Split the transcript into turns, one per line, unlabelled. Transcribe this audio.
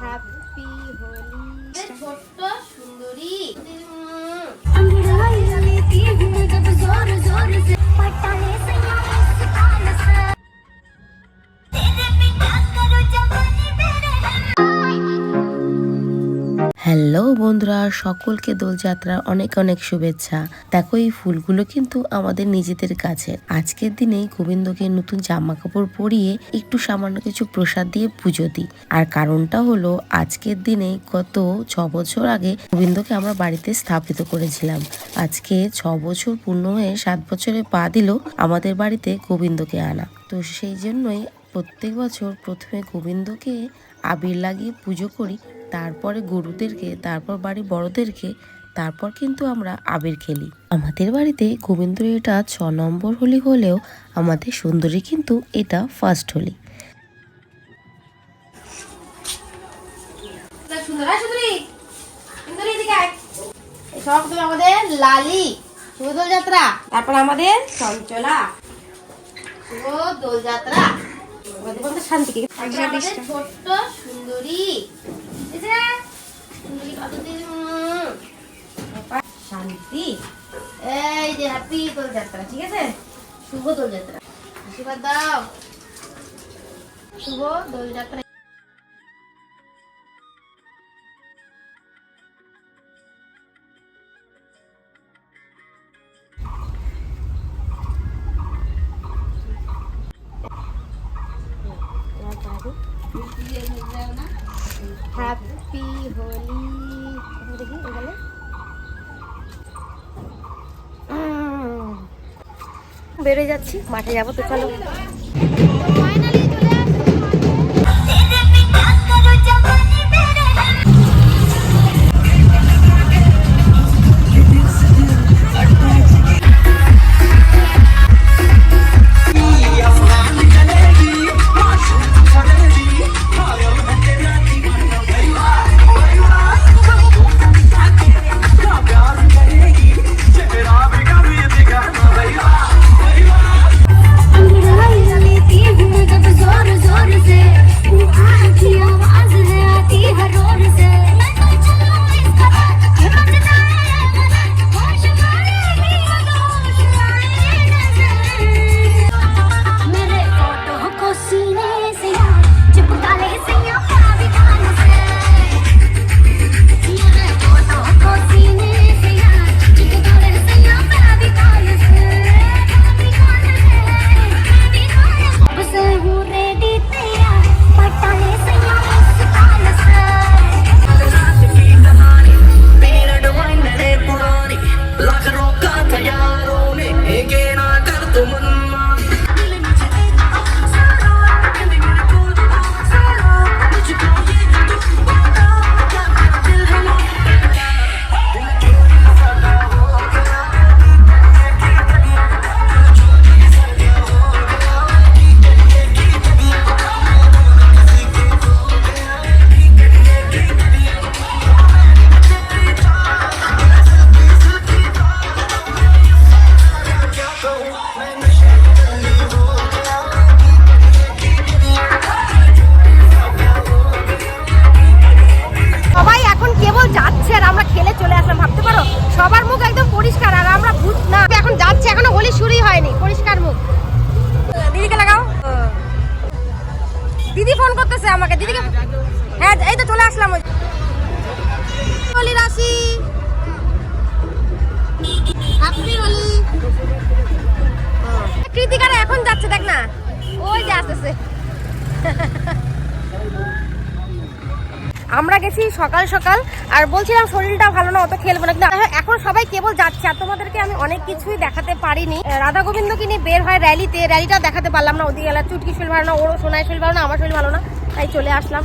Happy Holi ছোট্ট সুন্দরী।
Hello বন্ধুরা, সকলকে দোলযাত্রার অনেক অনেক শুভেচ্ছা। দেখো এই ফুলগুলো কিন্তু আমাদের নিজেদের কাছে। আজকের দিনে গোবিন্দকে নতুন জামা কাপড় পরিয়ে একটু সামান্য কিছু প্রসাদ দিয়ে পুজো দিই। আর কারণটা হলো আজকের দিনে গত 6 বছর আগে গোবিন্দকে আমরা বাড়িতে স্থাপিত করেছিলাম। আজকে 6 বছর পূর্ণ হয়ে 7 বছরে পা দিল আমাদের বাড়িতে গোবিন্দকে আনা। তো সেই জন্যই প্রত্যেক বছর প্রথমে গোবিন্দকে আবির লাগিয়ে পুজো করি, তারপরে গরুদেরকে, তারপর বাড়ি বড়দেরকে, তারপর কিন্তু আমরা আবির খেলি। আমাদের বাড়িতে গোবিন্দর এটা 6 নম্বর হোলি হলেও আমাদের সুন্দরী কিন্তু এটা ফার্স্ট হোলি।
আমাদের লালি শুভ দোলযাত্রা, তারপর আমাদের চঞ্চলা শুভ দোলযাত্রা, শান্তি ছোট্ট সুন্দরী শান্তি। এই যে হ্যাপি দোলযাত্রা, ঠিক আছে? শুভ দোলযাত্রা, আশীর্বাদ দাও। শুভ দোলযাত্রা। হ্যাপি হোলি দেখি এখানে বেড়ে যাচ্ছি, মাঠে যাবো তো চলো। সবার মুখ একদম পরিষ্কার, আর আমরা ভূত না, এখন যাচ্ছে, এখনো হোলি শুরুই হয়নি, পরিষ্কার মুখ। দিদিকে লাগাও। দিদি ফোন করতেছে আমাকে, দিদিকে। হ্যাঁ এই তো চলে আসলাম। হোলি রাশি, হ্যাপি হোলি। কৃতিকারা এখন যাচ্ছে, দেখ না, ওই যে আসতেছে। আমরা গেছি সকাল সকাল, আর বলছিলাম শরীরটা ভালো না, অত খেলবো না, কিন্তু এখন সবাই কেবল যাচ্ছে, আর তোমাদেরকে আমি অনেক কিছুই দেখাতে পারিনি। রাধা গোবিন্দকে নিয়ে বের হয় র্যালিটা দেখাতে পারলাম না। ওদিকে গেলে চুটকি শরীর ভালো না, ওরও সোনায় শরীর ভালো না, আমার শরীর ভালো না, তাই চলে আসলাম।